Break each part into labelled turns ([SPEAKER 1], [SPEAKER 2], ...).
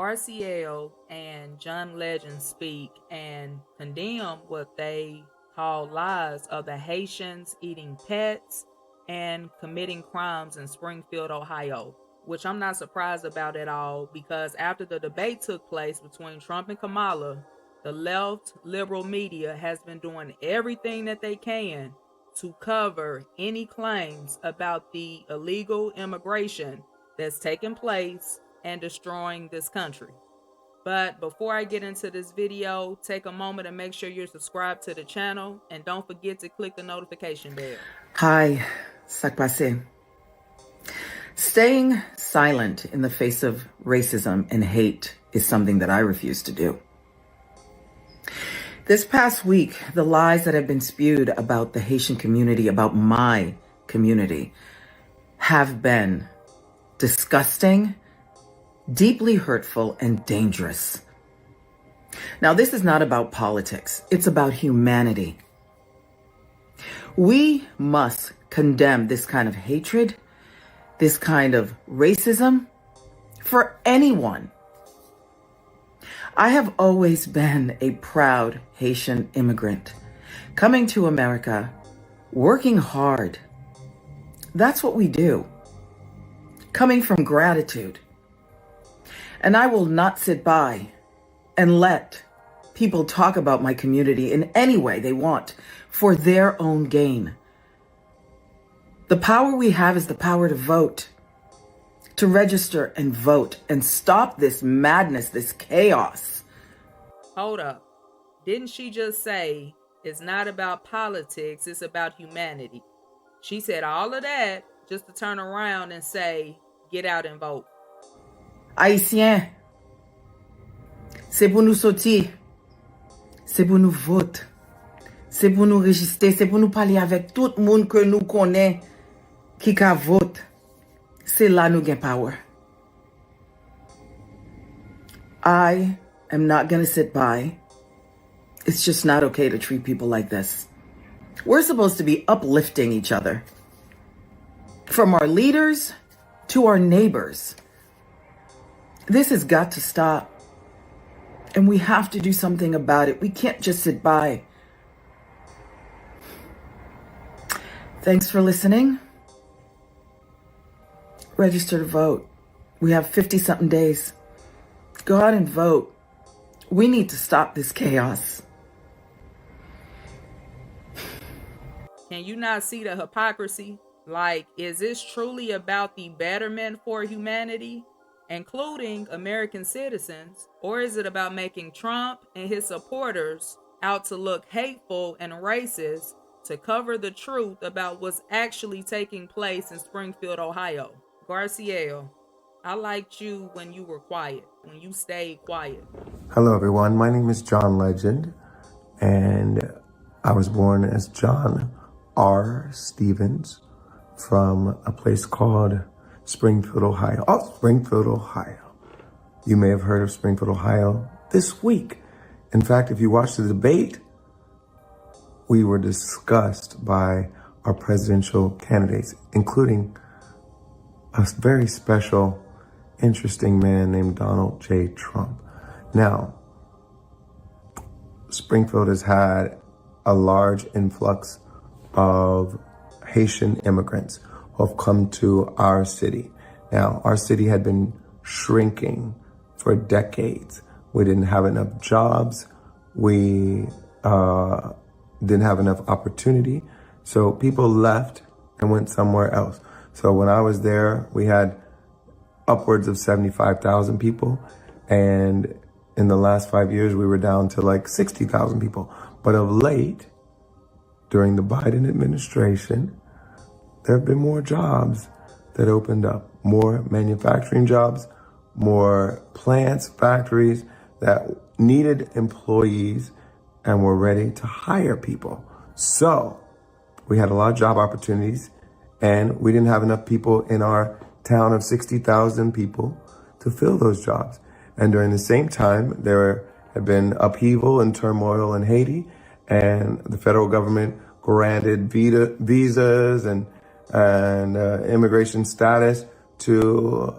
[SPEAKER 1] Garcelle and John Legend speak and condemn what they call lies of the Haitians eating pets and committing crimes in Springfield, Ohio, which I'm not surprised about at all because after the debate took place between Trump and Kamala, the left liberal media has been doing everything that they can to cover any claims about the illegal immigration that's taking place and destroying this country. But before I get into this video, take a moment and make sure you're subscribed to the channel and don't forget to click the notification bell.
[SPEAKER 2] Hi, sak passe. Staying silent in the face of racism and hate is something that I refuse to do. This past week, the lies that have been spewed about the Haitian community, about my community, have been disgusting, deeply hurtful, and dangerous. Now, this is not about politics. It's about humanity. We must condemn this kind of hatred, this kind of racism for anyone. I have always been a proud Haitian immigrant, coming to America, working hard. That's what we do. Coming from gratitude. And I will not sit by and let people talk about my community in any way they want for their own gain. The power we have is the power to vote, to register and vote and stop this madness, this chaos.
[SPEAKER 1] Hold up. Didn't she just say it's not about politics, it's about humanity? She said all of that just to turn around and say, get out and vote.
[SPEAKER 2] Haitien, c'est pour nous sortir, c'est pour nous voter, c'est pour nous register, c'est pour nous parler avec tout le monde que nous connaît qui ka vote. C'est là nous gain power. I am not going to sit by. It's just not okay to treat people like this. We're supposed to be uplifting each other. From our leaders to our neighbors. This has got to stop. And we have to do something about it. We can't just sit by. Thanks for listening. Register to vote. We have 50-something days. Go out and vote. We need to stop this chaos.
[SPEAKER 1] Can you not see the hypocrisy? Like, is this truly about the betterment for humanity, including American citizens, or is it about making Trump and his supporters out to look hateful and racist to cover the truth about what's actually taking place in Springfield, Ohio? Garcelle, I liked you when you were quiet, when you stayed quiet.
[SPEAKER 3] Hello, everyone. My name is John Legend, and I was born as John R. Stevens from a place called Springfield, Ohio. Oh, Springfield, Ohio. You may have heard of Springfield, Ohio this week. In fact, if you watched the debate, we were discussed by our presidential candidates, including a very special, interesting man named Donald J. Trump. Now, Springfield has had a large influx of Haitian immigrants who have come to our city. Now, our city had been shrinking for decades. We didn't have enough jobs. We didn't have enough opportunity. So people left and went somewhere else. So when I was there, we had upwards of 75,000 people. And in the last 5 years, we were down to like 60,000 people. But of late, during the Biden administration, there have been more jobs that opened up, more manufacturing jobs, more plants, factories that needed employees and were ready to hire people. So we had a lot of job opportunities, and we didn't have enough people in our town of 60,000 people to fill those jobs. And during the same time, there had been upheaval and turmoil in Haiti, and the federal government granted visas and immigration status to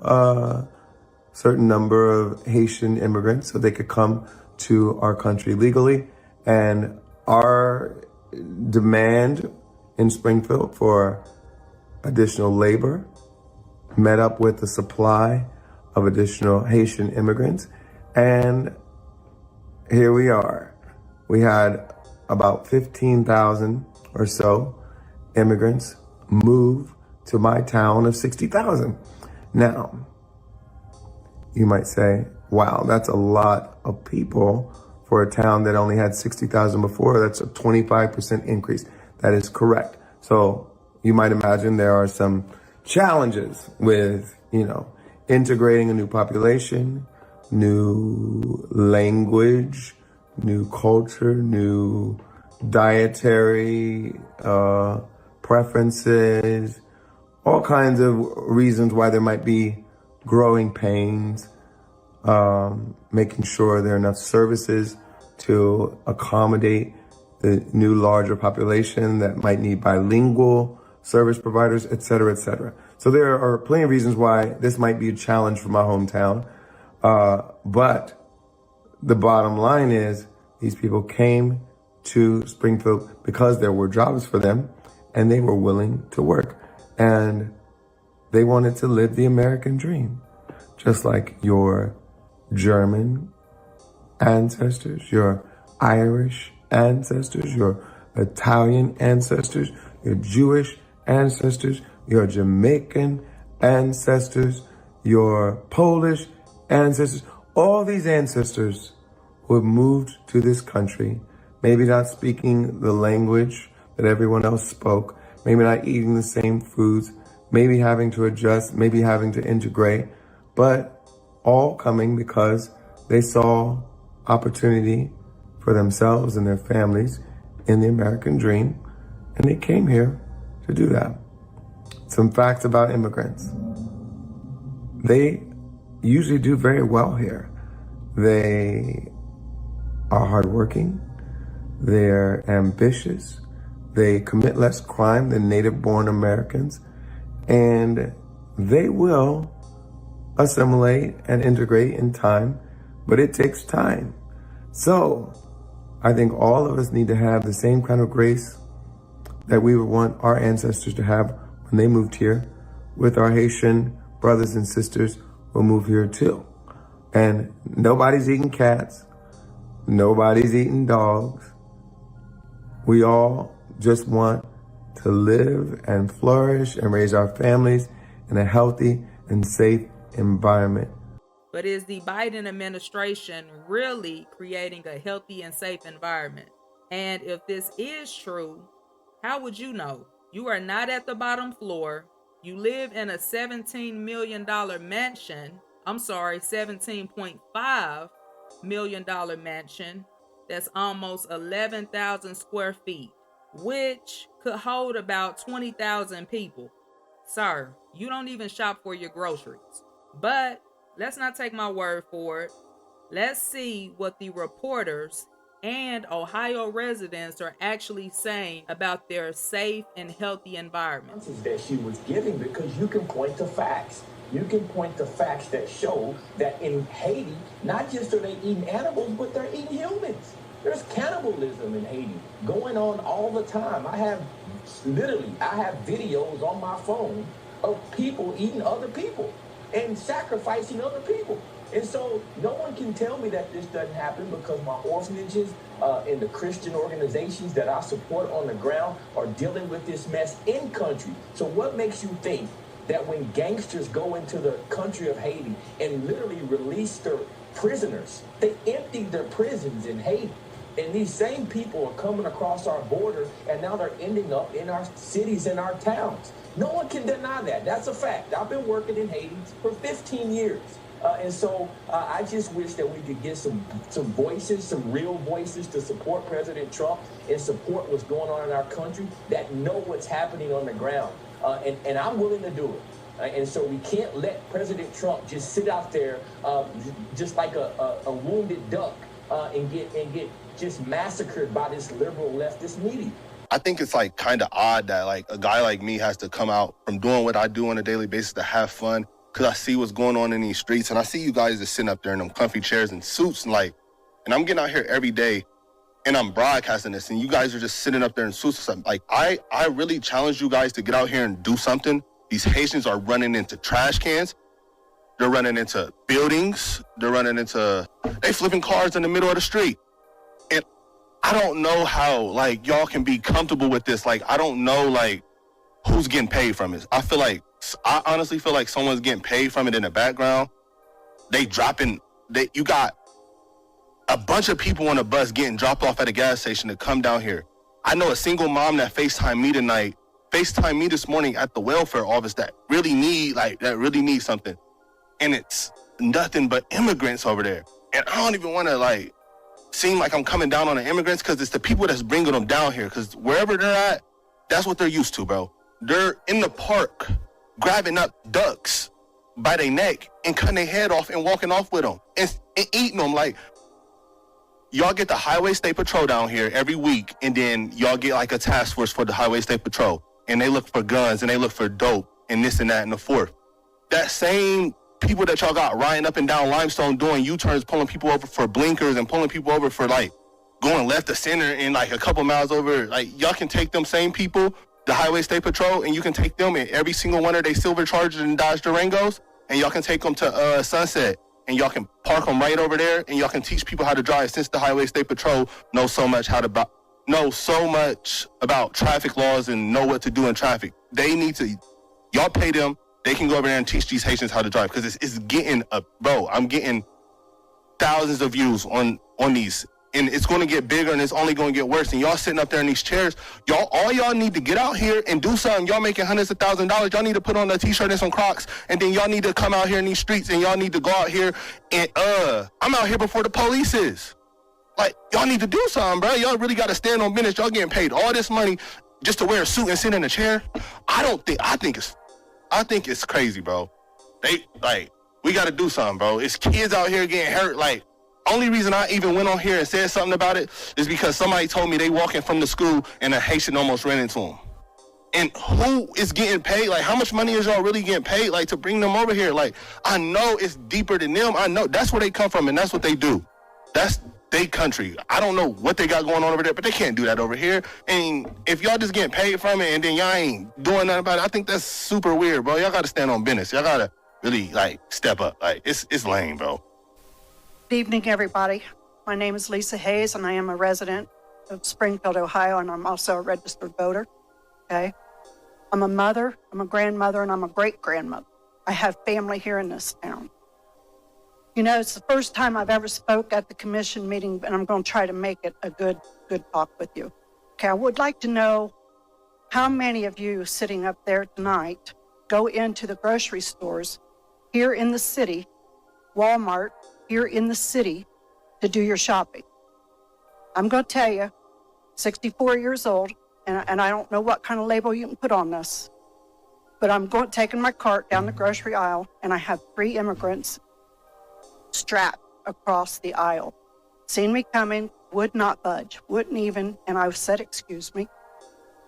[SPEAKER 3] certain number of Haitian immigrants so they could come to our country legally. And our demand in Springfield for additional labor met up with the supply of additional Haitian immigrants. And here we are. We had about 15,000 or so immigrants move to my town of 60,000. Now, you might say, wow, that's a lot of people for a town that only had 60,000 before. That's a 25% increase. That is correct. So you might imagine there are some challenges with, integrating a new population, new language, new culture, new dietary preferences, all kinds of reasons why there might be growing pains, making sure there are enough services to accommodate the new larger population that might need bilingual service providers, et cetera, et cetera. So there are plenty of reasons why this might be a challenge for my hometown. But the bottom line is these people came to Springfield because there were jobs for them and they were willing to work. And they wanted to live the American dream, just like your German ancestors, your Irish ancestors, your Italian ancestors, your Jewish ancestors, your Jamaican ancestors, your Polish ancestors, all these ancestors who have moved to this country, maybe not speaking the language that everyone else spoke, maybe not eating the same foods, maybe having to adjust, maybe having to integrate, but all coming because they saw opportunity for themselves and their families in the American dream, and they came here to do that. Some facts about immigrants. They usually do very well here. They are hardworking, they're ambitious, they commit less crime than native-born Americans, and they will assimilate and integrate in time, but it takes time. So I think all of us need to have the same kind of grace that we would want our ancestors to have when they moved here, with our Haitian brothers and sisters who move here too. And nobody's eating cats, nobody's eating dogs. We all just want to live and flourish and raise our families in a healthy and safe environment.
[SPEAKER 1] But is the Biden administration really creating a healthy and safe environment? And if this is true, how would you know? You are not at the bottom floor. You live in a $17 million mansion. I'm sorry, $17.5 million mansion that's almost 11,000 square feet, which could hold about 20,000 people. Sir, you don't even shop for your groceries. But let's not take my word for it. Let's see what the reporters and Ohio residents are actually saying about their safe and healthy environment.
[SPEAKER 4] That she was giving, because you can point to facts. You can point to facts that show that in Haiti, not just are they eating animals, but they're eating humans. There's cannibalism in Haiti going on all the time. I have videos on my phone of people eating other people and sacrificing other people. And so no one can tell me that this doesn't happen, because my orphanages and the Christian organizations that I support on the ground are dealing with this mess in country. So what makes you think that when gangsters go into the country of Haiti and literally release their prisoners, they emptied their prisons in Haiti? And these same people are coming across our border, and now they're ending up in our cities and our towns. No one can deny that. That's a fact. I've been working in Haiti for 15 years. And so I just wish that we could get some voices, some real voices to support President Trump and support what's going on in our country, that know what's happening on the ground. And I'm willing to do it. And so we can't let President Trump just sit out there just like a wounded duck and get just massacred by this liberal leftist media.
[SPEAKER 5] I think it's kind of odd that a guy like me has to come out from doing what I do on a daily basis to have fun, because I see what's going on in these streets, and I see you guys just sitting up there in them comfy chairs and suits, and I'm getting out here every day, and I'm broadcasting this, and you guys are just sitting up there in suits or something. Like, I really challenge you guys to get out here and do something. These Haitians are running into trash cans. They're running into buildings. They flipping cars in the middle of the street. And I don't know how, like, y'all can be comfortable with this. Like, I don't know, like, who's getting paid from it. I honestly feel like someone's getting paid from it in the background. You got a bunch of people on a bus getting dropped off at a gas station to come down here. I know a single mom that FaceTimed me this morning at the welfare office that really need something. And it's nothing but immigrants over there. And I don't even want to, seem like I'm coming down on the immigrants, because it's the people that's bringing them down here. Because wherever they're at, that's what they're used to, bro. They're in the park grabbing up ducks by their neck and cutting their head off and walking off with them and eating them. Like, y'all get the Highway State Patrol down here every week, and then y'all get like a task force for the Highway State Patrol, and they look for guns and they look for dope and this and that and the fourth. That same people that y'all got riding up and down Limestone doing U-turns, pulling people over for blinkers and pulling people over for going left to center and a couple miles over. Y'all can take them same people, the Highway State Patrol, and you can take them in every single one of their silver Chargers and Dodge Durangos, and y'all can take them to Sunset, and y'all can park them right over there, and y'all can teach people how to drive, since the Highway State Patrol knows so much about traffic laws and know what to do in traffic. Y'all pay them. They can go over there and teach these Haitians how to drive, because it's getting I'm getting thousands of views on these, and it's going to get bigger, and it's only going to get worse. And y'all sitting up there in these chairs, all y'all need to get out here and do something. Y'all making hundreds of thousands of dollars. Y'all need to put on a t-shirt and some Crocs, and then y'all need to come out here in these streets, and y'all need to go out here and I'm out here before the police is. Y'all need to do something, bro. Y'all really got to stand on business. Y'all getting paid all this money just to wear a suit and sit in a chair. I think it's crazy, bro. We got to do something, bro. It's kids out here getting hurt. Only reason I even went on here and said something about it is because somebody told me they walking from the school and a Haitian almost ran into them. And who is getting paid? How much money is y'all really getting paid, to bring them over here? I know it's deeper than them. I know that's where they come from, and that's what they do. That's their country. I don't know what they got going on over there, but they can't do that over here. And if y'all just getting paid from it and then y'all ain't doing nothing about it, I think that's super weird, bro. Y'all got to stand on business. Y'all got to really, step up. It's lame, bro.
[SPEAKER 6] Good evening, everybody. My name is Lisa Hayes, and I am a resident of Springfield, Ohio, and I'm also a registered voter, okay? I'm a mother, I'm a grandmother, and I'm a great-grandmother. I have family here in this town. It's the first time I've ever spoke at the commission meeting, and I'm going to try to make it a good talk with you. Okay, I would like to know how many of you sitting up there tonight go into the grocery stores here in the city, Walmart, here in the city, to do your shopping. I'm going to tell you, 64 years old, and I don't know what kind of label you can put on this, but I'm taking my cart down the grocery aisle, and I have 3 immigrants strapped across the aisle. Seen me coming, would not budge, wouldn't even, and I said, excuse me.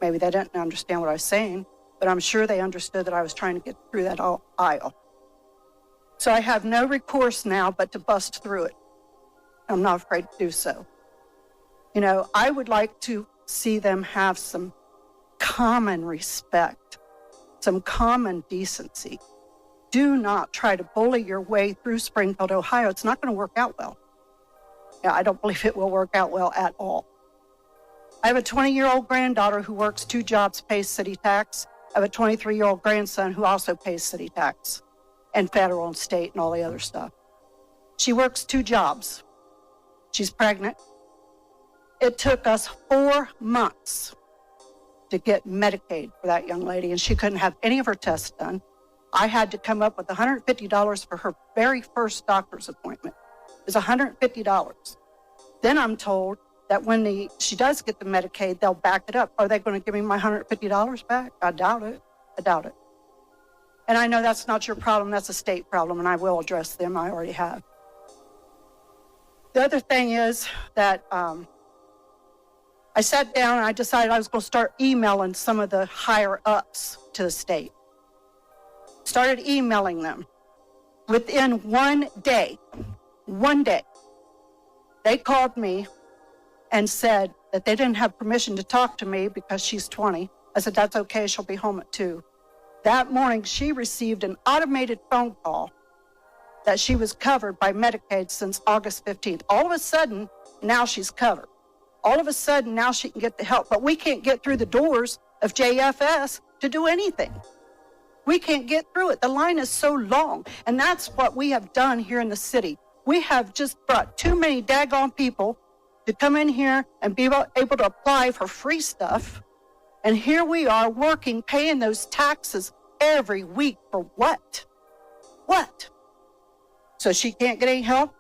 [SPEAKER 6] Maybe they didn't understand what I was saying, but I'm sure they understood that I was trying to get through that aisle. So I have no recourse now but to bust through it. I'm not afraid to do so. I would like to see them have some common respect, some common decency. Do not try to bully your way through Springfield, Ohio. It's not going to work out well. Yeah, I don't believe it will work out well at all. I have a 20-year-old granddaughter who works 2 jobs, pays city tax. I have a 23-year-old grandson who also pays city tax and federal and state and all the other stuff. She works 2 jobs. She's pregnant. It took us 4 months to get Medicaid for that young lady, and she couldn't have any of her tests done. I had to come up with $150 for her very first doctor's appointment. It's $150. Then I'm told that when she does get the Medicaid, they'll back it up. Are they going to give me my $150 back? I doubt it. And I know that's not your problem. That's a state problem, and I will address them. I already have. The other thing is that I sat down and I decided I was going to start emailing some of the higher ups to the state. Started emailing them. Within one day, they called me and said that they didn't have permission to talk to me because she's 20. I said, that's okay, she'll be home at 2. That morning, she received an automated phone call that she was covered by Medicaid since August 15th. All of a sudden, now she's covered. All of a sudden, now she can get the help. But we can't get through the doors of JFS to do anything. We can't get through it. The line is so long. And that's what we have done here in the city. We have just brought too many daggone people to come in here and be able to apply for free stuff. And here we are working, paying those taxes every week for what? What? So she can't get any help?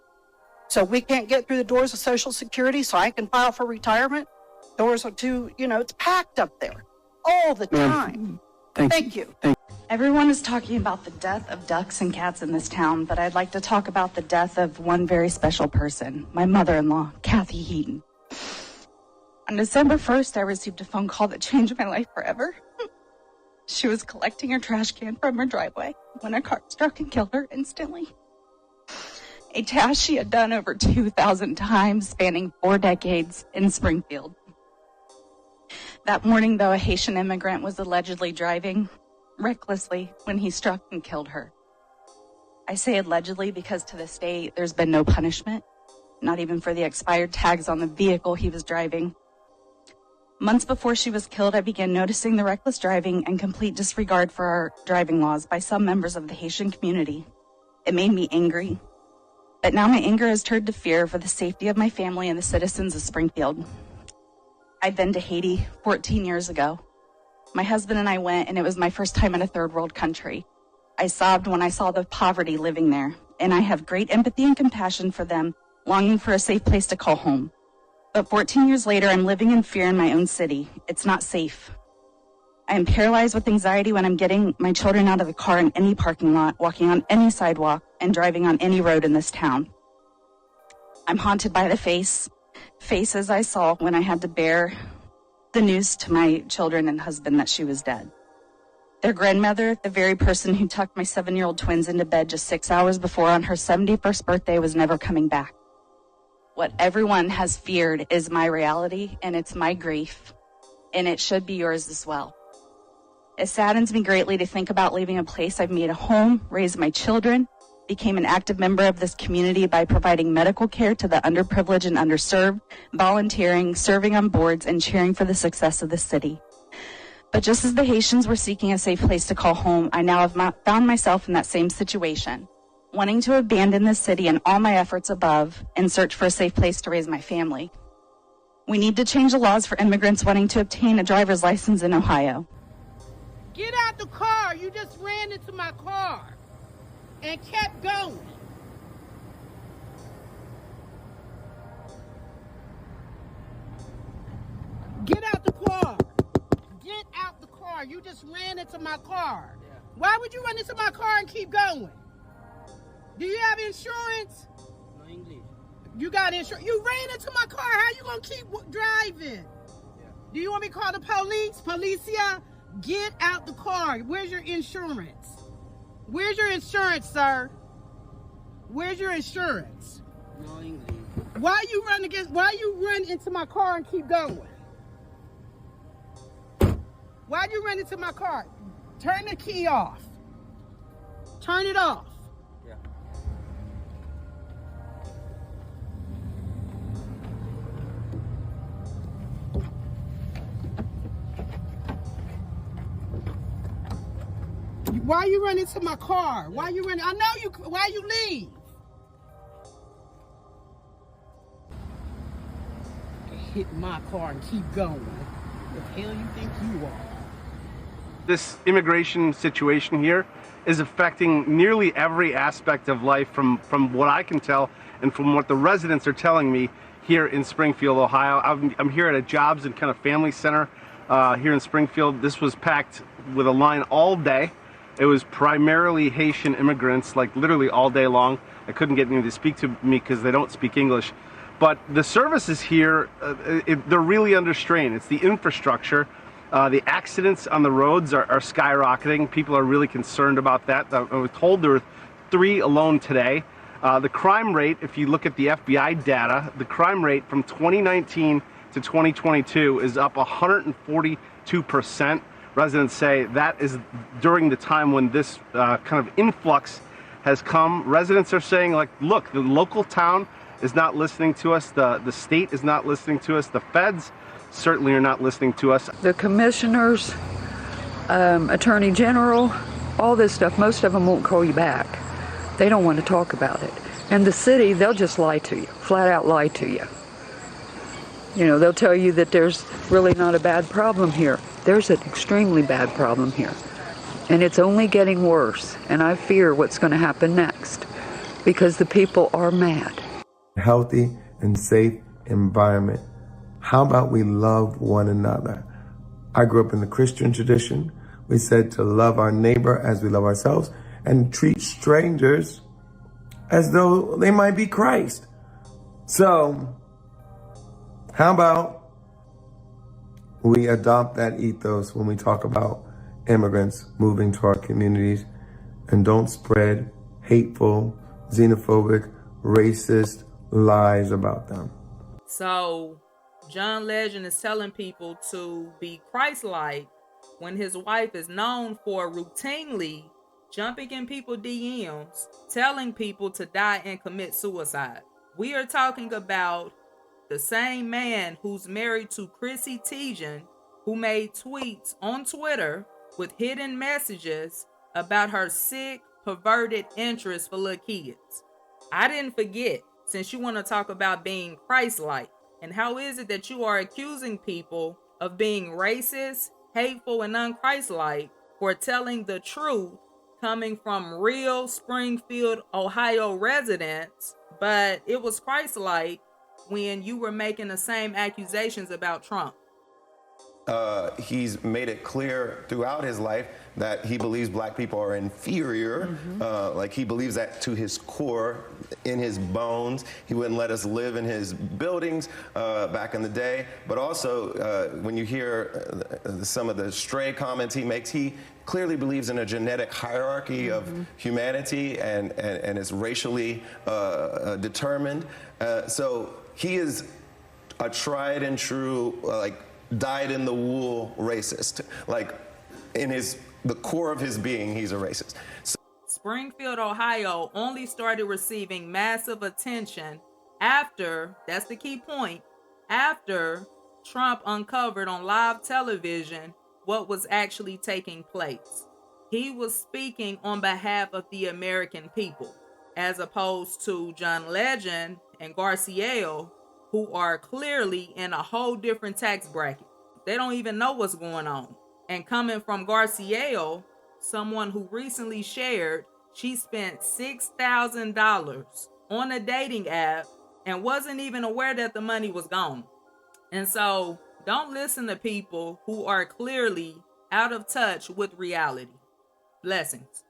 [SPEAKER 6] So we can't get through the doors of Social Security so I can file for retirement? Doors are too, it's packed up there all the time. Thank you.
[SPEAKER 7] Everyone is talking about the death of ducks and cats in this town, but I'd like to talk about the death of one very special person, my mother-in-law, Kathy Heaton. On December 1st, I received a phone call that changed my life forever. She was collecting her trash can from her driveway when a car struck and killed her instantly. A task she had done over 2,000 times, spanning 4 decades in Springfield. That morning, though, a Haitian immigrant was allegedly driving recklessly when he struck and killed her. I say allegedly because to this day, there's been no punishment, not even for the expired tags on the vehicle he was driving. Months before she was killed, I began noticing the reckless driving and complete disregard for our driving laws by some members of the Haitian community. It made me angry. But now my anger has turned to fear for the safety of my family and the citizens of Springfield. I've been to Haiti 14 years ago. My husband and I went, and it was my first time in a third world country. I sobbed when I saw the poverty living there, and I have great empathy and compassion for them, longing for a safe place to call home. But 14 years later, I'm living in fear in my own city. It's not safe. I am paralyzed with anxiety when I'm getting my children out of the car in any parking lot, walking on any sidewalk, and driving on any road in this town. I'm haunted by the faces I saw when I had to bear the news to my children and husband that she was dead. Their grandmother, the very person who tucked my 7-year-old twins into bed just 6 hours before on her 71st birthday, was never coming back. What everyone has feared is my reality, and it's my grief, and it should be yours as well. It saddens me greatly to think about leaving a place I've made a home, raised my children, became an active member of this community by providing medical care to the underprivileged and underserved, volunteering, serving on boards, and cheering for the success of the city. But just as the Haitians were seeking a safe place to call home, I now have found myself in that same situation, wanting to abandon this city and all my efforts above and search for a safe place to raise my family. We need to change the laws for immigrants wanting to obtain a driver's license in Ohio.
[SPEAKER 8] Get out the car. You just ran into my car and kept going. Get out the car. Get out the car. You just ran into my car. Yeah. Why would you run into my car and keep going? Do you have insurance?
[SPEAKER 9] No English.
[SPEAKER 8] You got insurance. You ran into my car. How you gonna keep driving? Yeah. Do you want me to call the police? Policia? Get out the car. Where's your insurance? Where's your insurance, sir? Where's your insurance?
[SPEAKER 9] No English.
[SPEAKER 8] Why you run into my car and keep going? Why you run into my car? Turn the key off. Turn it off.
[SPEAKER 9] Yeah.
[SPEAKER 8] Why you run into my car? Why you run? I know you. Why you leave? Hit my car and keep going. What the hell you think you are?
[SPEAKER 10] This immigration situation here is affecting nearly every aspect of life from what I can tell and from what the residents are telling me here in Springfield, Ohio. I'm here at a jobs and kind of family center here in Springfield. This was packed with a line all day. It was primarily Haitian immigrants, like literally all day long. I couldn't get anyone to speak to me because they don't speak English. But the services here, they're really under strain. It's the infrastructure. The accidents on the roads are skyrocketing. People are really concerned about that. I was told there were 3 alone today. The crime rate, if you look at the FBI data, the crime rate from 2019 to 2022 is up 142%. Residents say that is during the time when this kind of influx has come. Residents are saying, like, look, the local town is not listening to us. The state is not listening to us. The feds certainly are not listening to us.
[SPEAKER 9] The commissioners, attorney general, all this stuff, most of them won't call you back. They don't want to talk about it. And the city, they'll just lie to you, flat out lie to you. You know, they'll tell you that there's really not a bad problem here. There's an extremely bad problem here. And it's only getting worse. And I fear what's going to happen next because the people are mad.
[SPEAKER 3] Healthy and safe environment. How about we love one another? I grew up in the Christian tradition. We said to love our neighbor as we love ourselves and treat strangers as though they might be Christ. So, how about we adopt that ethos when we talk about immigrants moving to our communities and don't spread hateful, xenophobic, racist lies about them.
[SPEAKER 1] So, John Legend is telling people to be Christ-like when his wife is known for routinely jumping in people's DMs, telling people to die and commit suicide. We are talking about the same man who's married to Chrissy Teigen, who made tweets on Twitter with hidden messages about her sick, perverted interest for little kids. I didn't forget, since you want to talk about being Christ-like, and how is it that you are accusing people of being racist, hateful, and un-Christ-like for telling the truth coming from real Springfield, Ohio residents, but it was Christ-like when you were making the same accusations about Trump?
[SPEAKER 11] He's made it clear throughout his life that he believes black people are inferior. Like he believes that to his core, in his bones. He wouldn't let us live in his buildings back in the day. But also, when you hear some of the stray comments he makes, he clearly believes in a genetic hierarchy of humanity and is racially determined. So he is a tried and true, dyed in the wool racist. Like in the core of his being, he's a racist.
[SPEAKER 1] Springfield, Ohio only started receiving massive attention after, that's the key point, after Trump uncovered on live television what was actually taking place. He was speaking on behalf of the American people, as opposed to John Legend and Garcelle, who are clearly in a whole different tax bracket. They don't even know what's going on. And coming from Garcelle, someone who recently shared she spent $6,000 on a dating app and wasn't even aware that the money was gone. And so don't listen to people who are clearly out of touch with reality. Blessings.